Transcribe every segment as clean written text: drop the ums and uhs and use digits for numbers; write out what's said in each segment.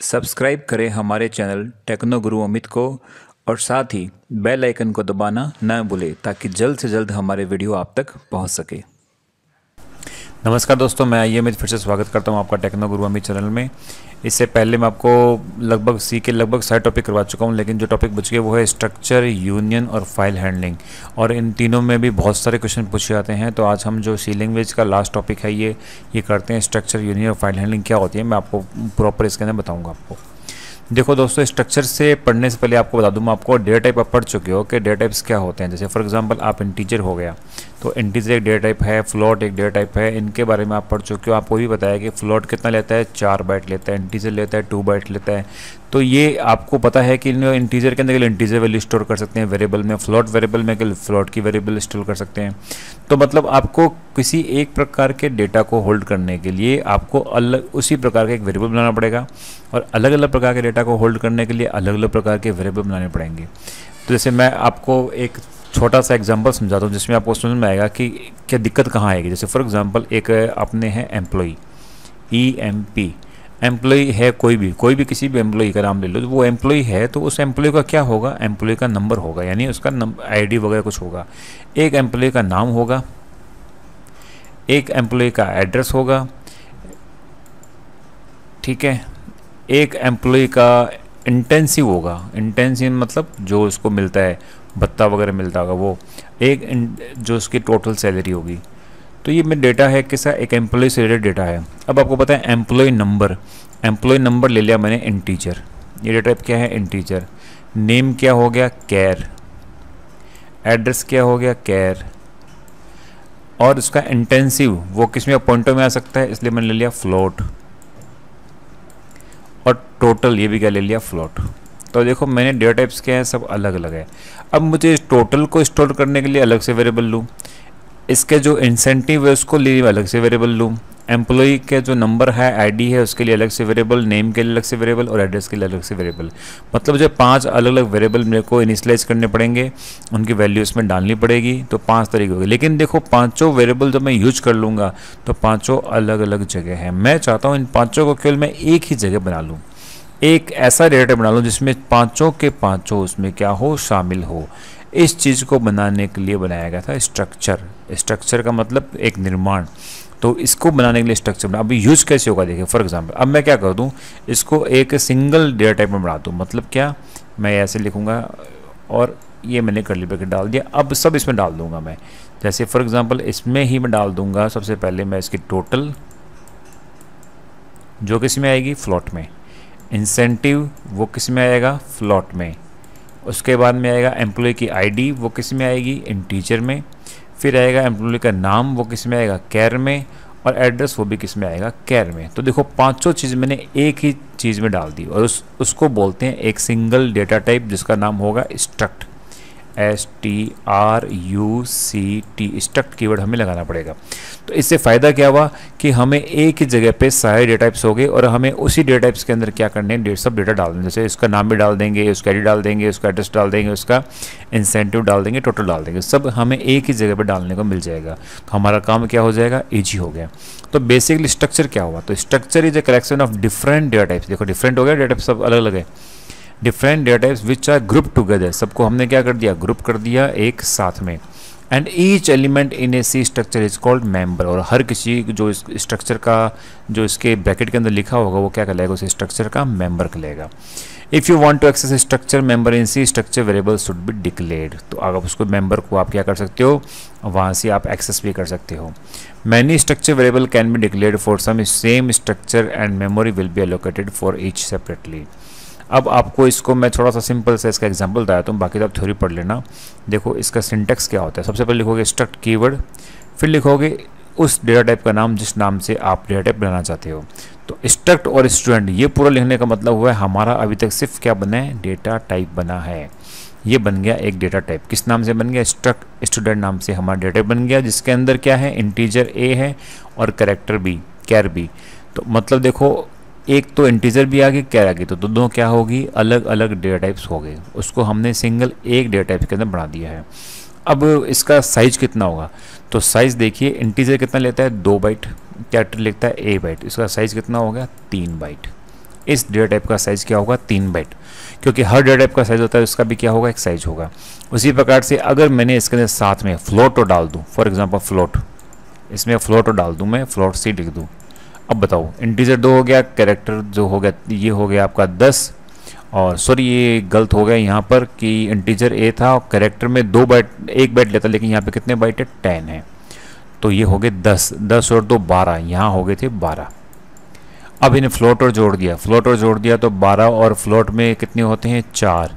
Subscribe करें हमारे channel techno गुरु अमित को और साथ ही बेल आइकन को दबाना न भूलें ताकि जल्द से जल्द हमारे वीडियो आप तक पहुंच सके। नमस्कार दोस्तों, मैं आई अमित फिर से स्वागत करता हूं आपका टेक्नो गुरु अमित चैनल में। इससे पहले मैं आपको लगभग सारे टॉपिक करवा चुका हूं, लेकिन जो टॉपिक बच गए वो है स्ट्रक्चर, यूनियन और फाइल हैंडलिंग। और इन तीनों में भी बहुत सारे क्वेश्चन पूछे जाते हैं। तो आज हम जो सी लैंग्वेज का लास्ट टॉपिक है ये करते हैं। स्ट्रक्चर, यूनियन और फाइल हैंडलिंग क्या होती है मैं आपको प्रॉपर इसके अंदर बताऊँगा आपको। देखो दोस्तों, स्ट्रक्चर से पढ़ने से पहले आपको बता दूं, मैं आपको डेटा टाइप आप पढ़ चुके हो कि डेटा टाइप्स क्या होते हैं। जैसे फॉर एग्जांपल आप इंटीजर हो गया, तो इंटीजर एक डेटा टाइप है, फ्लोट एक डेटा टाइप है। इनके बारे में आप पढ़ चुके हो। आपको भी बताया कि फ्लोट कितना लेता है, 4 बाइट लेता है, इंटीजर लेता है 2 बाइट लेता है। तो ये आपको पता है कि इंटीजर के अंदर इंटीजर वैल्यू स्टोर कर सकते हैं वेरिएबल में, फ्लोट वेरिएबल में फ्लोट की वेरिएबल स्टोर कर सकते हैं। तो मतलब आपको किसी एक प्रकार के डेटा को होल्ड करने के लिए आपको अलग उसी प्रकार का एक वेरिएबल बनाना पड़ेगा, और अलग अलग प्रकार के डेटा को होल्ड करने के लिए अलग अलग प्रकार के वेरिएबल बनाने पड़ेंगे। तो जैसे मैं आपको एक छोटा सा एग्जांपल समझाता हूँ जिसमें आपको समझ में आएगा कि क्या दिक्कत कहाँ आएगी। जैसे फॉर एग्जांपल एक अपने है एम्प्लॉई, EMP एम्प्लॉई है, कोई भी किसी भी एम्प्लॉई का नाम ले लो। तो वो एम्प्लॉई है, तो उस एम्प्लॉई का क्या होगा, एम्प्लॉई का नंबर होगा, यानी उसका ID वगैरह कुछ होगा। एक एम्प्लॉई का नाम होगा, एक एम्प्लॉई का एड्रेस होगा, ठीक है। एक एम्प्लॉई का इंटेंसिव होगा, इंटेंसिव मतलब जो उसको मिलता है, भत्ता वगैरह मिलता होगा वो। एक जो उसकी टोटल सैलरी होगी। तो ये में डेटा है किसा, एक एम्प्लॉय से रिलेटेड डेटा है। अब आपको पता है एम्प्लॉय नंबर ले लिया मैंने इंटीजर। ये डेटा टाइप क्या है, इंटीजर। नेम क्या हो गया, कैर। एड्रेस क्या हो गया, कैर। और उसका इंटेंसिव वो किस में पॉइंटों में आ सकता है, इसलिए मैंने ले लिया फ्लोट। और टोटल ये भी क्या ले लिया, फ्लोट। तो देखो मैंने डेटा टाइप्स क्या है, सब अलग अलग है। अब मुझे टोटल को स्टोर करने के लिए अलग से वेरिएबल लूँ, इसके जो इंसेंटिव है उसको लिए अलग से वेरिएबल लूँ, एम्प्लॉई के जो नंबर है, ID है, उसके लिए अलग से वेरिएबल, नेम के लिए अलग से वेरिएबल और एड्रेस के लिए अलग से वेरिएबल। मतलब जो 5 अलग अलग वेरिएबल मेरे को इनिशियलाइज करने पड़ेंगे, उनकी वैल्यू इसमें डालनी पड़ेगी। तो 5 तरीके होंगे। लेकिन देखो पाँचों वेरिएबल जब मैं यूज कर लूँगा तो पाँचों अलग अलग जगह हैं। मैं चाहता हूँ इन पाँचों को केवल मैं एक ही जगह बना लूँ, एक ऐसा डेटा बना लूँ जिसमें पाँचों के पाँचों उसमें क्या हो, शामिल हो। इस चीज़ को बनाने के लिए बनाया गया था स्ट्रक्चर। स्ट्रक्चर का मतलब एक निर्माण। तो इसको बनाने के लिए स्ट्रक्चर बना। अभी यूज कैसे होगा देखिए। फॉर एग्जांपल अब मैं क्या कर दूं, इसको एक सिंगल डेटा टाइप में बना दूं। मतलब क्या, मैं ऐसे लिखूंगा और ये मैंने कर्ली ब्रैकेट डाल दिया। अब सब इसमें डाल दूंगा मैं। जैसे फॉर एग्जाम्पल इसमें ही मैं डाल दूंगा, सबसे पहले मैं इसकी टोटल जो किस में आएगी, फ्लोट में। इंसेंटिव वो किस में आएगा, फ्लोट में। उसके बाद में आएगा एम्प्लॉय की ID, वो किस में आएगी, इंटीजर में। फिर आएगा एम्प्लॉय का नाम, वो किस में आएगा, कैर में। और एड्रेस वो भी किस में आएगा, कैर में। तो देखो पांचों चीज़ मैंने एक ही चीज़ में डाल दी, और उसको बोलते हैं एक सिंगल डेटा टाइप जिसका नाम होगा स्ट्रक्ट। STRUCT, स्ट्रक्ट कीवर्ड हमें लगाना पड़ेगा। तो इससे फ़ायदा क्या हुआ कि हमें एक ही जगह पे सारे डेटा टाइप्स हो गए, और हमें उसी डेटा टाइप्स के अंदर क्या करने हैं, सब डेटा डाल देंगे। जैसे इसका नाम भी डाल देंगे, उसका ID डाल देंगे, उसका एड्रेस डाल देंगे, उसका इंसेंटिव डाल देंगे, टोटल डाल देंगे। सब हमें एक ही जगह पर डालने को मिल जाएगा। तो हमारा काम क्या हो जाएगा, ईजी हो गया। तो बेसिकली स्ट्रक्चर क्या हुआ, तो structure is a collection of different data types. देखो डिफरेंट हो गया, डेटा टाइप सब अलग अलग है। Different data types which are group together, सबको हमने क्या कर दिया, ग्रुप कर दिया एक साथ में। And each element in a C structure is called member, और हर किसी जो इस स्ट्रक्चर का जो इसके ब्रैकेट के अंदर लिखा होगा वो क्या कहलाएगा, उस स्ट्रक्चर का मेंबर कहलाएगा। If you want to access structure member in C structure variable should be declared, तो अगर उसको मेंबर को आप क्या कर सकते हो, वहाँ से आप एक्सेस भी कर सकते हो। Many structure variable can be declared for some same structure and memory will be allocated for each separately. अब आपको इसको मैं थोड़ा सा सिंपल से इसका एग्जांपल बताया हूँ, बाकी तो आप थ्योरी पढ़ लेना। देखो इसका सिंटेक्स क्या होता है, सबसे पहले लिखोगे स्ट्रक्ट कीवर्ड, फिर लिखोगे उस डेटा टाइप का नाम जिस नाम से आप डेटा टाइप बनाना चाहते हो। तो स्ट्रक्ट और स्टूडेंट ये पूरा लिखने का मतलब हुआ है हमारा अभी तक सिर्फ क्या बना है, डेटा टाइप बना है। ये बन गया एक डेटा टाइप, किस नाम से बन गया, स्ट्रक्ट स्टूडेंट नाम से हमारा डेटा टाइप बन गया, जिसके अंदर क्या है, इंटीजर A है और कैरेक्टर B, कैर B। तो मतलब देखो एक तो इंटीजर भी आ गई, कैर आ गई, तो दोनों क्या होगी, अलग अलग डेटा टाइप्स हो गए। उसको हमने सिंगल एक डेटा टाइप के अंदर बना दिया है। अब इसका साइज कितना होगा, तो साइज देखिए इंटीजर कितना लेता है, 2 बाइट, कैरेक्टर लेता है A बाइट, इसका साइज कितना हो गया, 3 बाइट। इस डेटा टाइप का साइज़ क्या होगा 3 बाइट, क्योंकि हर डेटा टाइप का साइज़ होता है, उसका भी क्या होगा एक साइज होगा। उसी प्रकार से अगर मैंने इसके अंदर साथ में फ्लोट डाल दूँ, फॉर एग्जांपल फ्लोट, इसमें फ्लोट डाल दूँ, मैं फ्लोट सी लिख दूँ। अब बताओ इंटीजर 2 हो गया, कैरेक्टर जो हो गया ये हो गया आपका 10, और सॉरी ये गलत हो गया यहाँ पर कि इंटीजर ए था और कैरेक्टर में 2 बाइट 1 बाइट लेता, लेकिन यहाँ पे कितने बाइट है 10 है, तो ये हो गए 10 और 2 12, यहाँ हो गए थे 12। अब इन्हें फ्लोट और जोड़ दिया, फ्लोट और जोड़ दिया तो 12 और फ्लोट में कितने होते हैं 4,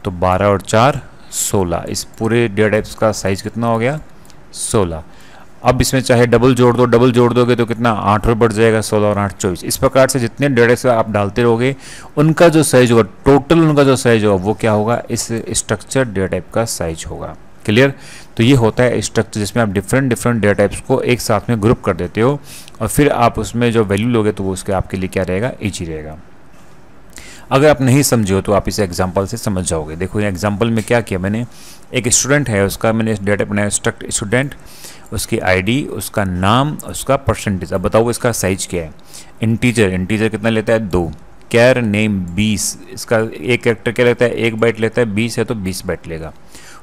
तो 12 और 4 16। इस पूरे डेटा टाइप्स का साइज कितना हो गया 16। अब इसमें चाहे डबल जोड़ दो, डबल जोड़ दोगे तो कितना 8 और बढ़ जाएगा, 16 और 8 24। इस प्रकार से जितने डेटा से आप डालते रहोगे उनका जो साइज होगा, टोटल उनका जो साइज होगा वो क्या होगा, इस स्ट्रक्चर डेटा टाइप का साइज होगा। क्लियर? तो ये होता है स्ट्रक्चर जिसमें आप डिफरेंट डेटा टाइप्स को एक साथ में ग्रुप कर देते हो और फिर आप उसमें जो वैल्यू लोगे तो वो उसके आपके लिए क्या रहेगा, ईजी रहेगा। अगर आप नहीं समझे हो तो आप इसे एग्जांपल से समझ जाओगे। देखो ये एग्जांपल में क्या किया मैंने, एक स्टूडेंट है, उसका मैंने डेटा बनाया स्ट्रक्ट स्टूडेंट, उसकी आईडी, उसका नाम, उसका परसेंटेज। अब बताओ इसका साइज क्या है। इंटीजर कितना लेता है 2, कैर नेम 20, इसका एक कैरेक्टर क्या लेता है 1 बाइट लेता है, 20 है तो 20 बाइट लेगा।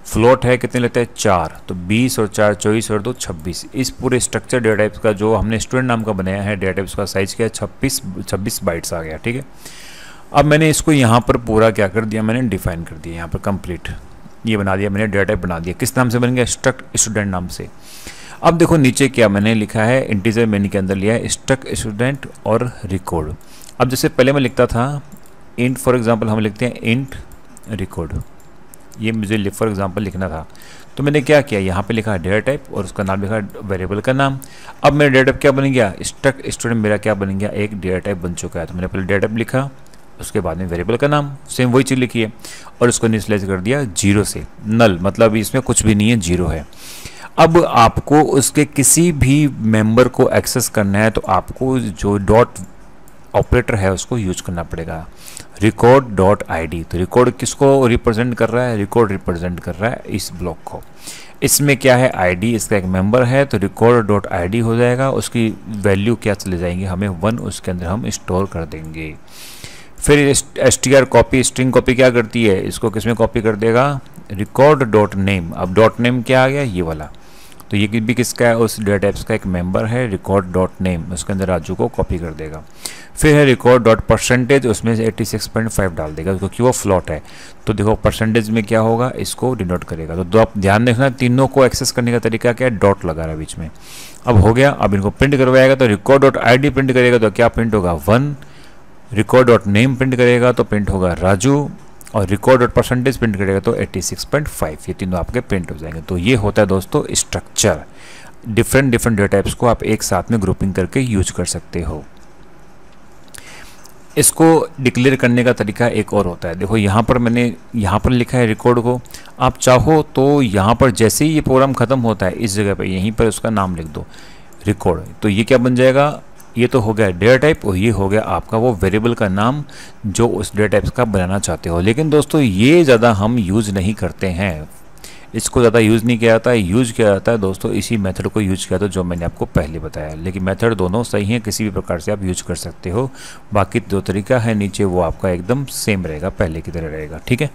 फ्लोट है कितने लेता है 4, तो 20 और 4 24 और 2 26। इस पूरे स्ट्रक्चर डेटा टाइप्स का जो हमने स्टूडेंट नाम का बनाया है डेटा टाइप्स का साइज क्या है 26 बाइट्स आ गया। ठीक है, अब मैंने इसको यहाँ पर पूरा क्या कर दिया, मैंने डिफाइन कर दिया यहाँ पर कंप्लीट, ये बना दिया मैंने, डेटा टाइप बना दिया। किस नाम से बन गया, स्ट्रक्ट स्टूडेंट नाम से। अब देखो नीचे क्या मैंने लिखा है, इंटीजर मैंने के अंदर लिया है स्ट्रक्ट स्टूडेंट और रिकॉर्ड। अब जैसे पहले मैं लिखता था इंट, फॉर एग्जांपल हम लिखते हैं इंट रिकॉर्ड, ये मुझे फॉर एग्जांपल लिखना था, तो मैंने क्या किया यहाँ पे लिखा डेटा टाइप और उसका नाम लिखा वेरिएबल का नाम। अब मेरा डेटा टाइप क्या बन गया, स्ट्रक्ट स्टूडेंट मेरा क्या बन गया, एक डेटा टाइप बन चुका है। तो मैंने पहले डेटा टाइप लिखा, उसके बाद में वेरिएबल का नाम, सेम वही चीज़ लिखी है और उसको इनिशियलाइज कर दिया 0 से, नल मतलब इसमें कुछ भी नहीं है, 0 है। अब आपको उसके किसी भी मेंबर को एक्सेस करना है तो आपको जो डॉट ऑपरेटर है उसको यूज करना पड़ेगा, रिकॉर्ड डॉट ID। तो रिकॉर्ड किसको रिप्रेजेंट कर रहा है, रिकॉर्ड रिप्रेजेंट कर रहा है इस ब्लॉक को। इसमें क्या है ID, इसका एक मेंबर है तो रिकॉर्ड डॉट ID हो जाएगा, उसकी वैल्यू क्या चले जाएंगे हमें 1, उसके अंदर हम स्टोर कर देंगे। फिर str कॉपी, स्ट्रिंग कॉपी क्या करती है, इसको किसमें कॉपी कर देगा, रिकॉर्ड डॉट नेम। अब डॉट नेम क्या आ गया, ये वाला, तो ये भी किसका है, उस डेटा टाइप्स का एक मेंबर है रिकॉर्ड डॉट नेम, उसके अंदर राजू को कॉपी कर देगा। फिर है रिकॉर्ड डॉट परसेंटेज, उसमें से 86.5 डाल देगा क्योंकि वो फ्लॉट है, तो देखो परसेंटेज में क्या होगा, इसको डिनोट करेगा। तो आप ध्यान रखना तीनों को एक्सेस करने का तरीका क्या है, डॉट लगा रहा है बीच में। अब हो गया, अब इनको प्रिंट करवाएगा तो रिकॉर्ड डॉट ID प्रिंट करेगा तो क्या प्रिंट होगा 1, रिकॉर्ड डॉट नेम प्रिंट करेगा तो प्रिंट होगा राजू, और रिकॉर्ड डॉट परसेंटेज प्रिंट करेगा तो 86.5, ये तीनों आपके प्रिंट हो जाएंगे। तो ये होता है दोस्तों स्ट्रक्चर, डिफरेंट डेटा टाइप्स को आप एक साथ में ग्रुपिंग करके यूज कर सकते हो। इसको डिक्लेयर करने का तरीका एक और होता है, देखो यहाँ पर मैंने यहाँ पर लिखा है रिकॉर्ड को, आप चाहो तो यहाँ पर जैसे ही ये प्रोग्राम खत्म होता है इस जगह पर यहीं पर उसका नाम लिख दो रिकॉर्ड, तो ये क्या बन जाएगा, ये तो हो गया डेटा टाइप और ये हो गया आपका वो वेरिएबल का नाम जो उस डेटा टाइप्स का बनाना चाहते हो। लेकिन दोस्तों ये ज़्यादा हम यूज़ नहीं करते हैं, इसको ज़्यादा यूज़ नहीं किया जाता है, यूज़ किया जाता है दोस्तों इसी मेथड को यूज़ किया था जो मैंने आपको पहले बताया। लेकिन मेथड दोनों सही हैं, किसी भी प्रकार से आप यूज कर सकते हो, बाकी जो तरीका है नीचे वो आपका एकदम सेम रहेगा, पहले की तरह रहेगा। ठीक है,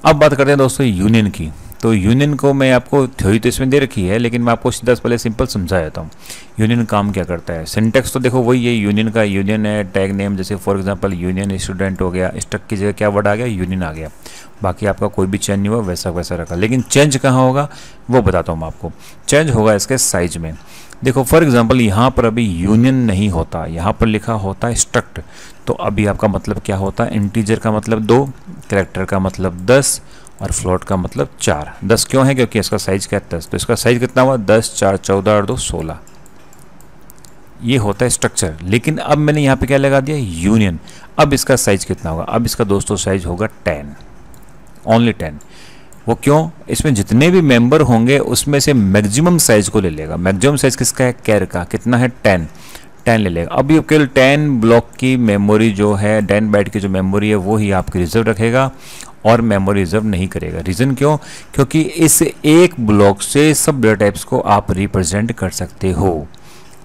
अब बात करते हैं दोस्तों यूनियन की। तो यूनियन को मैं आपको थ्योरी तो इसमें दे रखी है, लेकिन मैं आपको सीधा पहले सिंपल समझा देता हूँ यूनियन काम क्या करता है। सिंटेक्स तो देखो वही है, यूनियन का यूनियन है टैग नेम, जैसे फॉर एग्जांपल यूनियन स्टूडेंट हो गया, स्ट्रक्ट की जगह क्या वर्ड आ गया, यूनियन आ गया, बाकी आपका कोई भी चेंज नहीं हुआ, वैसा वैसा रखा। लेकिन चेंज कहाँ होगा वो बताता हूँ मैं आपको, चेंज होगा इसके साइज में। देखो फॉर एग्जांपल यहाँ पर अभी यूनियन नहीं होता, यहाँ पर लिखा होता है स्ट्रक्ट, तो अभी आपका मतलब क्या होता है, इंटीजर का मतलब 2, कैरेक्टर का मतलब 10 और फ्लोट का मतलब 4। 10 क्यों है, क्योंकि इसका साइज क्या है 10, तो इसका साइज कितना हुआ 10, 4, 14 और 2 16, ये होता है स्ट्रक्चर। लेकिन अब मैंने यहाँ पे क्या लगा दिया यूनियन, अब इसका साइज कितना होगा, अब इसका दोस्तों साइज होगा 10, ओनली 10। वो क्यों, इसमें जितने भी मेंबर होंगे उसमें से मैक्सिमम साइज को ले लेगा। मैक्सिमम साइज किसका है, कैर का, कितना है 10 ले लेगा। अब ये केवल 10 ब्लॉक की मेमोरी जो है, 10 बाइट की जो मेमोरी है वो ही आपकी रिजर्व रखेगा और मेमोरी रिजर्व नहीं करेगा। रीज़न क्यों, क्योंकि इस एक ब्लॉक से सब डेटा टाइप्स को आप रिप्रेजेंट कर सकते हो।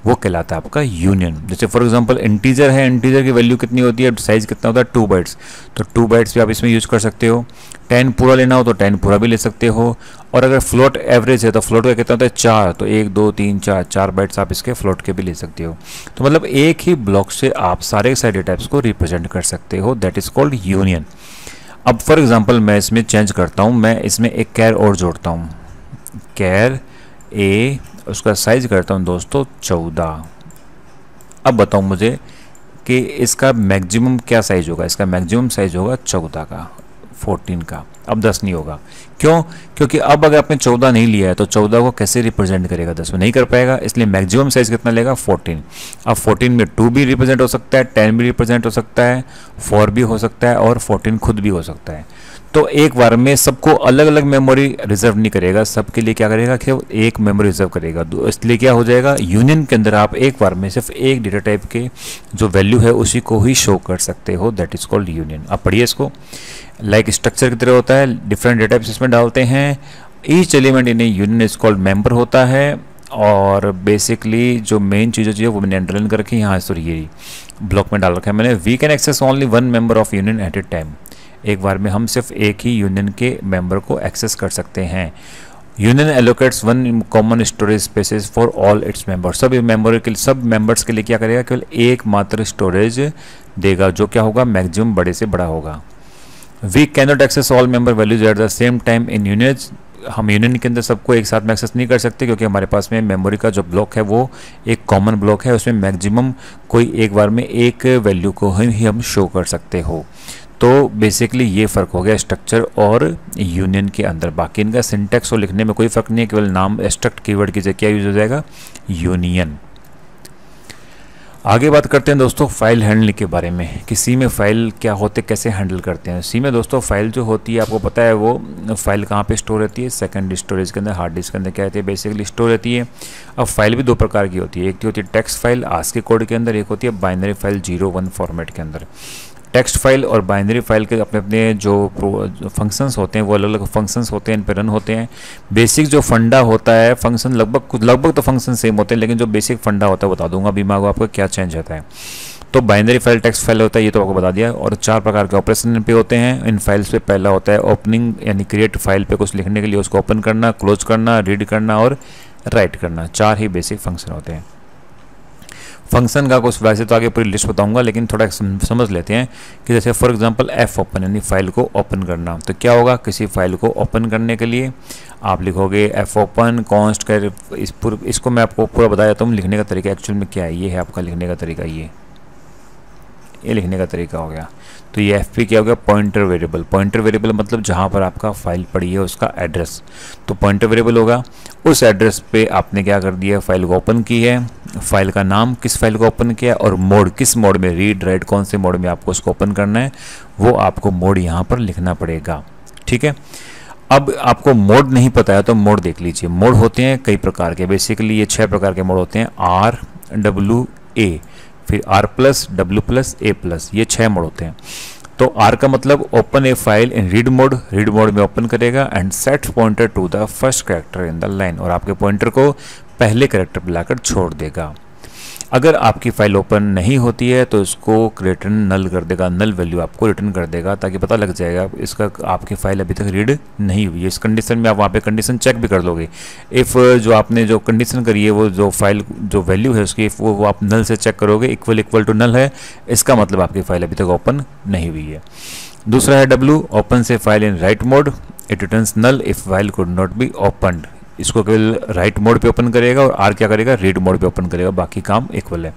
वो कहलाता है आपका यूनियन। जैसे फॉर एग्जांपल इंटीजर है, इंटीजर की वैल्यू कितनी होती है, साइज कितना होता है 2 बाइट्स, तो 2 बाइट्स भी आप इसमें यूज़ कर सकते हो। 10 पूरा लेना हो तो 10 पूरा भी ले सकते हो। और अगर फ्लोट एवरेज है तो फ्लोट का कितना होता है 4, तो 1 2 3 4 बाइट्स आप इसके फ्लोट के भी ले सकते हो। तो मतलब एक ही ब्लॉक से आप सारे के सारे डेटा टाइप्स को रिप्रेजेंट कर सकते हो, दैट इज कॉल्ड यूनियन। अब फॉर एग्जांपल मैं इसमें चेंज करता हूँ, मैं इसमें एक कैर और जोड़ता हूँ, कैर ए, उसका साइज करता हूँ दोस्तों 14। अब बताओ मुझे कि इसका मैक्सिमम क्या साइज होगा। इसका मैक्सिमम साइज होगा 14 का, 14 का, अब 10 नहीं होगा। क्यों? क्योंकि अब अगर आपने 14 नहीं लिया है तो 14 को कैसे रिप्रेजेंट करेगा, 10 में नहीं कर पाएगा, इसलिए मैक्सिमम साइज कितना लेगा 14। अब 14 में 2 भी रिप्रेजेंट हो सकता है, 10 भी रिप्रेजेंट हो सकता है, 4 भी हो सकता है और 14 खुद भी हो सकता है। तो एक बार में सबको अलग अलग मेमोरी रिजर्व नहीं करेगा, सबके लिए क्या करेगा कि एक मेमोरी रिजर्व करेगा। इसलिए क्या हो जाएगा, यूनियन के अंदर आप एक बार में सिर्फ एक डेटा टाइप के जो वैल्यू है उसी को ही शो कर सकते हो, दैट इज कॉल्ड यूनियन। अब पढ़िए इसको, लाइक स्ट्रक्चर की तरह होता है, डिफरेंट डेटा टाइप्स इसमें डालते हैं, each element in A union is called member होता है। और बेसिकली जो मेन चीज़ें जो है वो मैंने अंडरलाइन कर रखी है यहाँ, सॉरी ये ब्लॉक में डाल रखा है मैंने। We can access only 1 member of union at a time, एक बार में हम सिर्फ एक ही यूनियन के मेंबर को एक्सेस कर सकते हैं। Union allocates 1 common storage spaces for all its members, सब मेंबर्स के लिए क्या करेगा, केवल एक मात्र स्टोरेज देगा, जो क्या होगा मैक्सिमम बड़े से बड़ा होगा। We can not access all member values at the same time in unions, हम यूनियन के अंदर सबको एक साथ में एक्सेस नहीं कर सकते, क्योंकि हमारे पास में मेमोरी का जो ब्लॉक है वो एक कॉमन ब्लॉक है, उसमें मैक्सिमम कोई एक बार में एक वैल्यू को ही हम शो कर सकते हो। तो बेसिकली ये फ़र्क हो गया स्ट्रक्चर और यूनियन के अंदर। बाकी इनका सिंटैक्स और लिखने में कोई फ़र्क नहीं है, केवल नाम स्ट्रक्ट कीवर्ड की जगह क्या यूज हो जाएगा, यूनियन। आगे बात करते हैं दोस्तों फाइल हैंडलिंग के बारे में कि सी में फाइल क्या होते, कैसे हैंडल करते हैं। सी में दोस्तों फाइल जो होती है आपको पता है वो फाइल कहाँ पे स्टोर रहती है, सेकंड स्टोरेज के अंदर, हार्ड डिस्क के अंदर क्या रहती है, बेसिकली स्टोर रहती है। अब फाइल भी दो प्रकार की होती है, एक होती है टेक्स्ट फाइल आस्की कोड के अंदर, एक होती है बाइनरी फाइल 0-1 फॉर्मेट के अंदर। टेक्स्ट फाइल और बाइनरी फाइल के अपने अपने जो फंक्शंस होते हैं वो अलग अलग फंक्शंस होते हैं, इन पर रन होते हैं। बेसिक जो फंडा होता है फंक्शन लगभग तो फंक्शन सेम होते हैं, लेकिन जो बेसिक फंडा होता है बता दूंगा अभी मैं आपको क्या चेंज होता है। तो बाइनरी फाइल टेक्स्ट फाइल होता है, ये तो आपको बता दिया। और 4 प्रकार के ऑपरेशन पे होते हैं इन फाइल्स पे। पहला होता है ओपनिंग, यानी क्रिएट फाइल पे कुछ लिखने के लिए उसको ओपन करना, क्लोज करना, रीड करना और राइट करना। 4 ही बेसिक फंक्शन होते हैं। फंक्शन का कुछ वैसे तो आगे पूरी लिस्ट बताऊंगा, लेकिन थोड़ा समझ लेते हैं कि जैसे फॉर एग्जांपल एफ ओपन, यानी फाइल को ओपन करना। तो क्या होगा, किसी फाइल को ओपन करने के लिए आप लिखोगे एफ ओपन कॉन्स्ट कर, इसको मैं आपको पूरा बता देता हूँ लिखने का तरीका एक्चुअल में क्या है। ये है आपका लिखने का तरीका, ये लिखने का तरीका हो गया। तो ये एफ पी क्या हो गया, पॉइंटर वेरिएबल। पॉइंटर वेरिएबल मतलब जहाँ पर आपका फाइल पड़ी है उसका एड्रेस, तो पॉइंटर वेरिएबल होगा। उस एड्रेस पे आपने क्या कर दिया, फाइल को ओपन की है, फाइल का नाम, किस फाइल को ओपन किया और मोड, किस मोड में, रीड राइट कौन से मोड में आपको उसको ओपन करना है, वो आपको मोड यहाँ पर लिखना पड़ेगा। ठीक है, अब आपको मोड नहीं पता है तो मोड देख लीजिए। मोड होते हैं कई प्रकार के, बेसिकली ये 6 प्रकार के मोड होते हैं, आर, डब्ल्यू, ए, फिर R plus, W plus, A plus, ये 6 मोड होते हैं। तो आर का मतलब open a file in read mode, read mode में ओपन करेगा and set pointer to the first character in the line, और आपके पॉइंटर को पहले कैरेक्टर पर लाकर छोड़ देगा। अगर आपकी फाइल ओपन नहीं होती है तो इसको रिटर्न नल कर देगा, नल वैल्यू आपको रिटर्न कर देगा, ताकि पता लग जाएगा इसका आपकी फाइल अभी तक रीड नहीं हुई है। इस कंडीशन में आप वहाँ पे कंडीशन चेक भी कर लोगे। इफ़ जो आपने जो कंडीशन करी है वो जो फाइल जो वैल्यू है उसकी वो आप नल से चेक करोगे, इक्वल टू नल है, इसका मतलब आपकी फाइल अभी तक ओपन नहीं हुई है। दूसरा है डब्ल्यू, ओपन से file in write mode, it returns null if file could not be opened, इसको केवल राइट मोड पे ओपन करेगा। और आर क्या करेगा, रीड मोड पे ओपन करेगा, बाकी काम इक्वल है।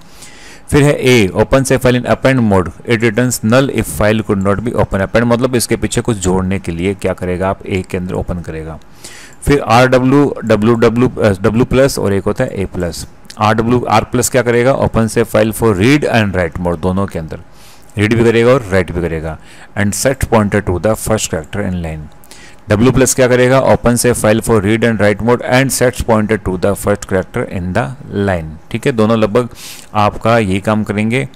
फिर है ए, ओपन से file in append mode, it returns null if file could not be open. Append मतलब इसके पीछे कुछ जोड़ने के लिए क्या करेगा, आप ए के अंदर ओपन करेगा। फिर आर डब्ल्यू प्लस और एक होता है ए प्लस। आर प्लस क्या करेगा, ओपन से file for read and write mode, दोनों के अंदर रीड भी करेगा और राइट भी करेगा, and set pointer to the first character in line. W plus क्या करेगा, ओपन से file for read and write mode and sets pointer to the first character in the line. ठीक है, दोनों लगभग आपका यही काम करेंगे।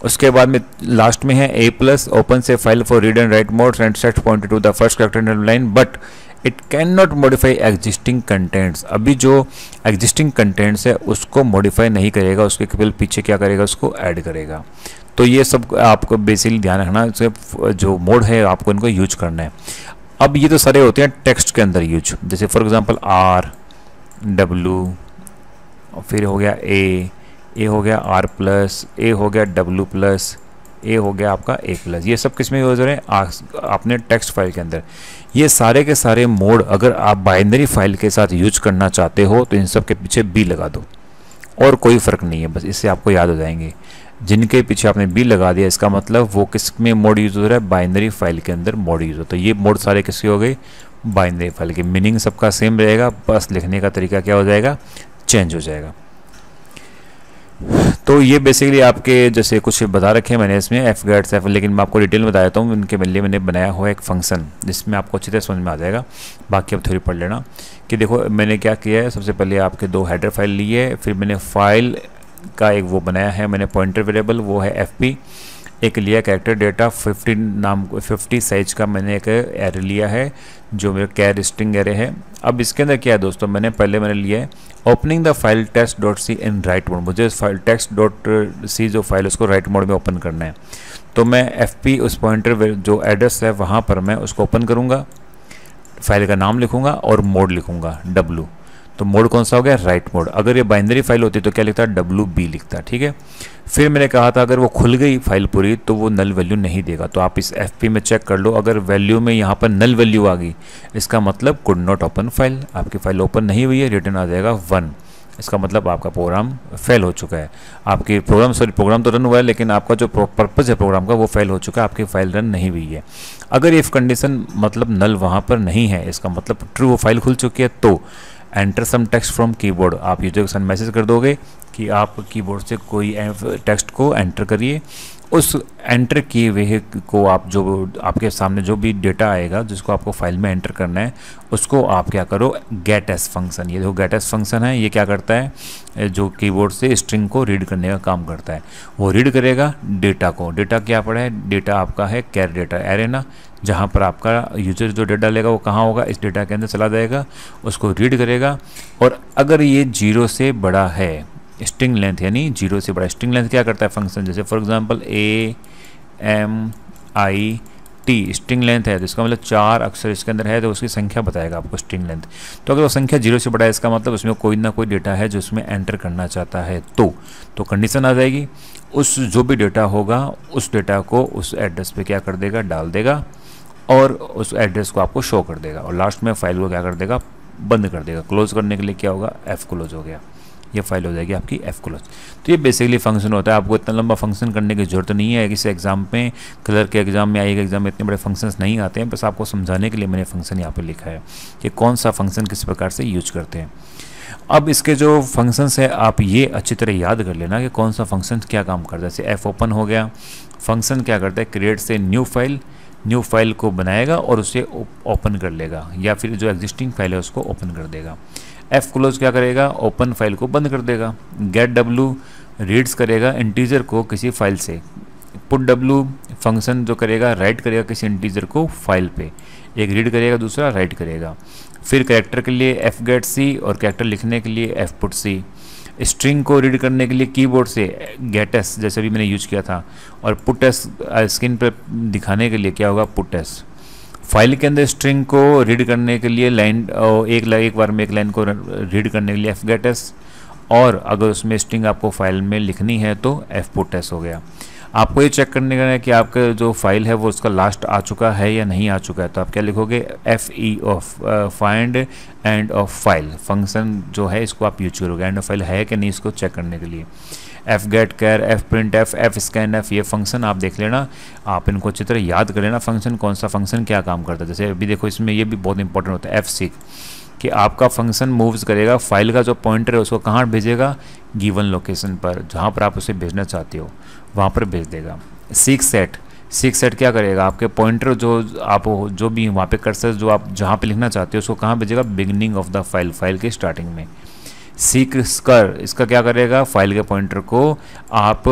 उसके बाद में लास्ट में है ए प्लस, ओपन से file for read and write mode and sets pointer to the first character in the line, but it can not modify existing contents. अभी जो एग्जिस्टिंग कंटेंट्स है उसको मॉडिफाई नहीं करेगा, उसके केवल पीछे क्या करेगा, उसको ऐड करेगा। तो ये सब आपको बेसिकली ध्यान रखना, जो मोड है आपको इनको यूज करना है। अब ये तो सारे होते हैं टेक्स्ट के अंदर यूज, जैसे फॉर एग्जांपल आर, डब्लू, फिर हो गया ए हो गया आर प्लस, ए हो गया डब्लू प्लस, ए हो गया आपका ए प्लस। ये सब किस में यूज हो रहे हैं, आपने टेक्स्ट फाइल के अंदर। ये सारे के सारे मोड अगर आप बाइनरी फाइल के साथ यूज करना चाहते हो तो इन सब के पीछे बी लगा दो, और कोई फ़र्क नहीं है, बस इससे आपको याद हो जाएंगे। जिनके पीछे आपने बी लगा दिया इसका मतलब वो किस में मोड यूज़ हो रहा है, बाइनरी फाइल के अंदर मोड यूज़ हो। तो ये मोड सारे किसके हो गए, बाइनरी फाइल के। मीनिंग सबका सेम रहेगा, बस लिखने का तरीका क्या हो जाएगा, चेंज हो जाएगा। तो ये बेसिकली आपके जैसे कुछ बता रखे हैं मैंने इसमें एफ गेट्स एफ, लेकिन मैं आपको डिटेल में बता देता हूँ। इनके लिए मैंने बनाया हुआ एक फंक्शन जिसमें आपको अच्छी तरह समझ में आ जाएगा, बाकी आप थोड़ी पढ़ लेना। कि देखो मैंने क्या किया है, सबसे पहले आपके 2 हेडर फाइल लिए, फिर मैंने फाइल का एक वो बनाया है मैंने पॉइंटर वेरिएबल, वो है fp। एक लिया कैरेक्टर डेटा 50 साइज का मैंने एक एरे लिया है जो मेरा कैर स्ट्रिंग एरे है। अब इसके अंदर क्या है दोस्तों, मैंने लिया है opening the file test in write mode. मुझे फाइल टेस्ट.c जो फाइल उसको राइट मोड में ओपन करना है, तो मैं fp उस पॉइंटर जो एड्रेस है वहाँ पर मैं उसको ओपन करूँगा, फाइल का नाम लिखूँगा और मोड लिखूँगा w। तो मोड कौन सा हो गया, राइट मोड। अगर ये बाइनरी फाइल होती तो क्या लिखता, WB लिखता, ठीक है। फिर मैंने कहा था अगर वो खुल गई फाइल पूरी तो वो नल वैल्यू नहीं देगा। तो आप इस FP में चेक कर लो, अगर वैल्यू में यहाँ पर नल वैल्यू आ गई इसका मतलब कुड नॉट ओपन फाइल, आपकी फाइल ओपन नहीं हुई है, रिटर्न आ जाएगा 1। इसका मतलब आपका प्रोग्राम फेल हो चुका है। आपकी प्रोग्राम तो रन हुआ है लेकिन आपका जो पर्पज़ है प्रोग्राम का वो फेल हो चुका है, आपकी फाइल रन नहीं हुई है। अगर इफ़ कंडीशन मतलब नल वहाँ पर नहीं है, इसका मतलब ट्रू वो फाइल खुल चुकी है, तो enter some text from keyboard, आप यूजर के साथ मैसेज कर दोगे कि आप कीबोर्ड से कोई टेक्स्ट को एंटर करिए। उस एंटर किए हुए को आप जो आपके सामने जो भी डेटा आएगा जिसको आपको फाइल में एंटर करना है उसको आप क्या करो, गेट एस फंक्शन। ये जो गेट एस फंक्शन है ये क्या करता है, जो कीबोर्ड से स्ट्रिंग को रीड करने का काम करता है। वो रीड करेगा डेटा को, डेटा क्या पड़ा है, डेटा आपका है कैर डेटा एरे ना, जहाँ पर आपका यूजर जो डेटा लेगा वो कहाँ होगा, इस डेटा के अंदर चला जाएगा, उसको रीड करेगा। और अगर ये 0 से बड़ा है, स्ट्रिंग लेंथ यानी 0 से बड़ा, स्ट्रिंग लेंथ क्या करता है फंक्शन, जैसे for example AMIT string length है तो इसका मतलब 4 अक्षर इसके अंदर है तो उसकी संख्या बताएगा आपको स्ट्रिंग लेंथ। तो अगर वो संख्या 0 से बड़ा है इसका मतलब उसमें कोई ना कोई डेटा है जो उसमें एंटर करना चाहता है, तो कंडीशन आ जाएगी, उस जो भी डेटा होगा उस डेटा को उस एड्रेस पे क्या कर देगा, डाल देगा और उस एड्रेस को आपको शो कर देगा। और लास्ट में फाइल को क्या कर देगा, बंद कर देगा। क्लोज करने के लिए क्या होगा, F क्लोज हो गया, ये फाइल हो जाएगी आपकी F क्लोज। तो ये बेसिकली फंक्शन होता है। आपको इतना लंबा फंक्शन करने की जरूरत नहीं है। किसी एग्जाम में, कलर के एग्जाम में, आई के एग्जाम में इतने बड़े फंक्शंस नहीं आते हैं। बस आपको समझाने के लिए मैंने फंक्शन यहाँ पे लिखा है कि कौन सा फंक्शन किस प्रकार से यूज करते हैं। अब इसके जो फंक्शंस है आप ये अच्छी तरह याद कर लेना कि कौन सा फंक्शन क्या काम करता है। जैसे F ओपन हो गया, फंक्शन क्या करता है, क्रिएट से न्यू फाइल को बनाएगा और उसे ओपन कर लेगा, या फिर जो एग्जिस्टिंग फाइल है उसको ओपन कर देगा। F क्लोज क्या करेगा, ओपन फाइल को बंद कर देगा। गेट W रीड्स करेगा इंटीजर को किसी फाइल से। पुट W फंक्शन जो करेगा, राइट करेगा किसी इंटीजर को फाइल पे, एक रीड करेगा दूसरा राइट करेगा। फिर कैरेक्टर के लिए F गेट C और कैरेक्टर लिखने के लिए F पुट C। स्ट्रिंग को रीड करने के लिए कीबोर्ड से गेट S जैसे भी मैंने यूज किया था, और पुट S स्क्रीन पर दिखाने के लिए क्या होगा, पुट S। फाइल के अंदर स्ट्रिंग को रीड करने के लिए लाइन एक बार में एक लाइन को रीड करने के लिए F गेट S, और अगर उसमें स्ट्रिंग आपको फाइल में लिखनी है तो F पुट S हो गया। आपको ये चेक करने का है कि आपका जो फाइल है वो उसका लास्ट आ चुका है या नहीं आ चुका है, तो आप क्या लिखोगे, FE of find end of file function जो है इसको आप यूज करोगे एंड ऑफ फाइल है कि नहीं इसको चेक करने के लिए। F गेट कैर, F print F, F scan F, ये फंक्शन आप देख लेना, आप इनको अच्छी तरह याद कर लेना फंक्शन कौन सा फंक्शन क्या काम करता है। जैसे अभी देखो इसमें ये भी बहुत इंपॉर्टेंट होता है F सीक, कि आपका फंक्शन मूव्स करेगा फाइल का जो पॉइंटर है उसको कहाँ भेजेगा, गिवन लोकेशन पर, जहाँ पर आप उसे भेजना चाहते हो वहाँ पर भेज देगा। सीक सेट क्या करेगा, आपके पॉइंटर जो आप जो भी वहाँ पे कर्सर जो आप जहाँ पे लिखना चाहते हो उसको कहाँ भेजेगा, बिगनिंग ऑफ द फाइल के स्टार्टिंग में। सीक स्कर इसका क्या करेगा, फाइल के पॉइंटर को आप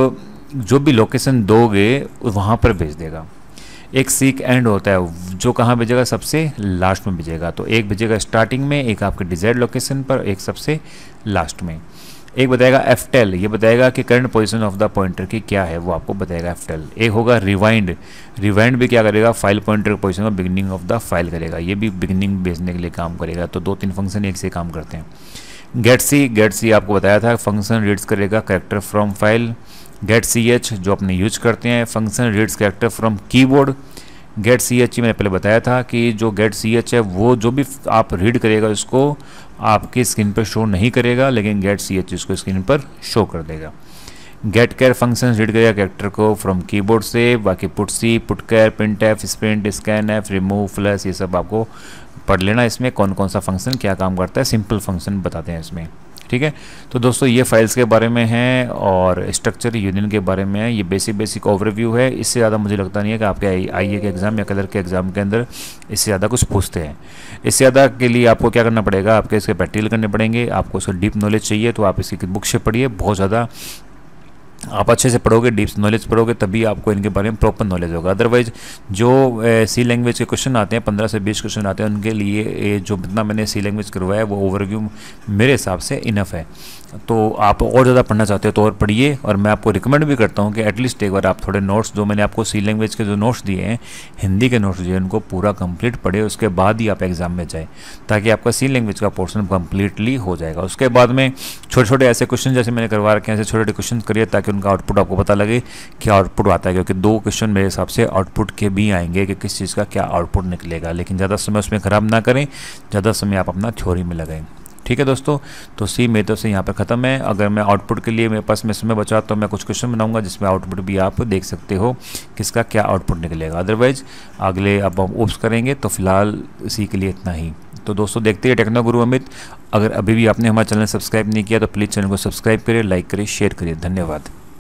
जो भी लोकेशन दोगे वहाँ पर भेज देगा। एक सीक एंड होता है जो कहाँ भेजेगा, सबसे लास्ट में भेजेगा। तो एक भेजेगा स्टार्टिंग में, एक आपके डिजायर्ड लोकेशन पर, एक सबसे लास्ट में। एक बताएगा एफटेल, ये बताएगा कि current position of the pointer की क्या है, वो आपको बताएगा एफटेल। एक होगा रिवाइंड, रिवाइंड भी क्या करेगा, फाइल पॉइंटर पोजीशन और बिगिनिंग ऑफ द फाइल करेगा, ये भी बिगिनिंग भेजने के लिए काम करेगा। तो 2-3 फंक्शन एक से काम करते हैं। गेट सी आपको बताया था, फंक्शन रीड्स करेगा character from file. Get C H जो अपने यूज करते हैं, function reads character from keyboard. Get C H मैंने पहले बताया था कि जो गेट सी एच है वो जो भी आप रीड करेगा उसको आपकी स्क्रीन पर शो नहीं करेगा, लेकिन गेट सी एच उसको स्क्रीन पर शो कर देगा। गेट केयर फंक्शन रीड करेगा कैरेक्टर को फ्रॉम कीबोर्ड से। बाकी put C, put char, print F, sprint, scan F, remove, flush, ये सब आपको पढ़ लेना। इसमें कौन कौन सा फंक्शन क्या काम करता है, सिंपल फंक्शन बताते हैं इसमें, ठीक है। तो दोस्तों ये फाइल्स के बारे में है और स्ट्रक्चर यूनियन के बारे में है। ये बेसिक ओवरव्यू है, इससे ज़्यादा मुझे लगता नहीं है कि आपके आईए के एग्ज़ाम या कलर के एग्ज़ाम के अंदर इससे ज़्यादा कुछ पूछते हैं। इससे ज़्यादा के लिए आपको क्या करना पड़ेगा, आपके इसके प्रैक्टिकल करने पड़ेंगे। आपको उसका डीप नॉलेज चाहिए तो आप इसकी बुक से पढ़िए, बहुत ज़्यादा आप अच्छे से पढ़ोगे, डीप नॉलेज पढ़ोगे, तभी आपको इनके बारे में प्रॉपर नॉलेज होगा। अदरवाइज जो सी लैंग्वेज के क्वेश्चन आते हैं, 15 से 20 क्वेश्चन आते हैं, उनके लिए जो जितना मैंने सी लैंग्वेज करवाया है वो ओवरव्यू मेरे हिसाब से इनफ है। तो आप और ज़्यादा पढ़ना चाहते हो तो और पढ़िए, और मैं आपको रिकमेंड भी करता हूँ कि एटलीस्ट एक बार आप थोड़े नोट्स, जो मैंने आपको सी लैंग्वेज के जो नोट्स दिए हैं, हिंदी के नोट्स दिए, उनको पूरा कंप्लीट पढ़े, उसके बाद ही आप एग्ज़ाम में जाए, ताकि आपका सी लैंग्वेज का पोर्शन कंप्लीटली हो जाएगा। उसके बाद में छोटे छोटे ऐसे क्वेश्चन जैसे मैंने करवा रखे हैं, ऐसे छोटे छोटे क्वेश्चन करिए ताकि उनका आउटपुट आपको पता लगे क्या आउटपुट आता है, क्योंकि 2 क्वेश्चन मेरे हिसाब से आउटपुट के भी आएंगे कि किस चीज़ का क्या आउटपुट निकलेगा। लेकिन ज़्यादा समय उसमें ख़राब ना करें, ज़्यादा समय आप अपना थ्योरी में लगाएं, ठीक है दोस्तों। तो सी मेरे तरफ से यहाँ पर ख़त्म है। अगर मैं आउटपुट के लिए मेरे पास में समय बचा तो मैं कुछ क्वेश्चन बनाऊंगा जिसमें आउटपुट भी आप देख सकते हो किसका क्या आउटपुट निकलेगा। अदरवाइज अगले अब हम ओप्स करेंगे। तो फिलहाल इसी के लिए इतना ही। तो दोस्तों देखते हैं टेक्नो गुरु अमित। अगर अभी भी आपने हमारा चैनल सब्सक्राइब नहीं किया तो प्लीज़ चैनल को सब्सक्राइब करिए, लाइक करिए, शेयर करिए। धन्यवाद।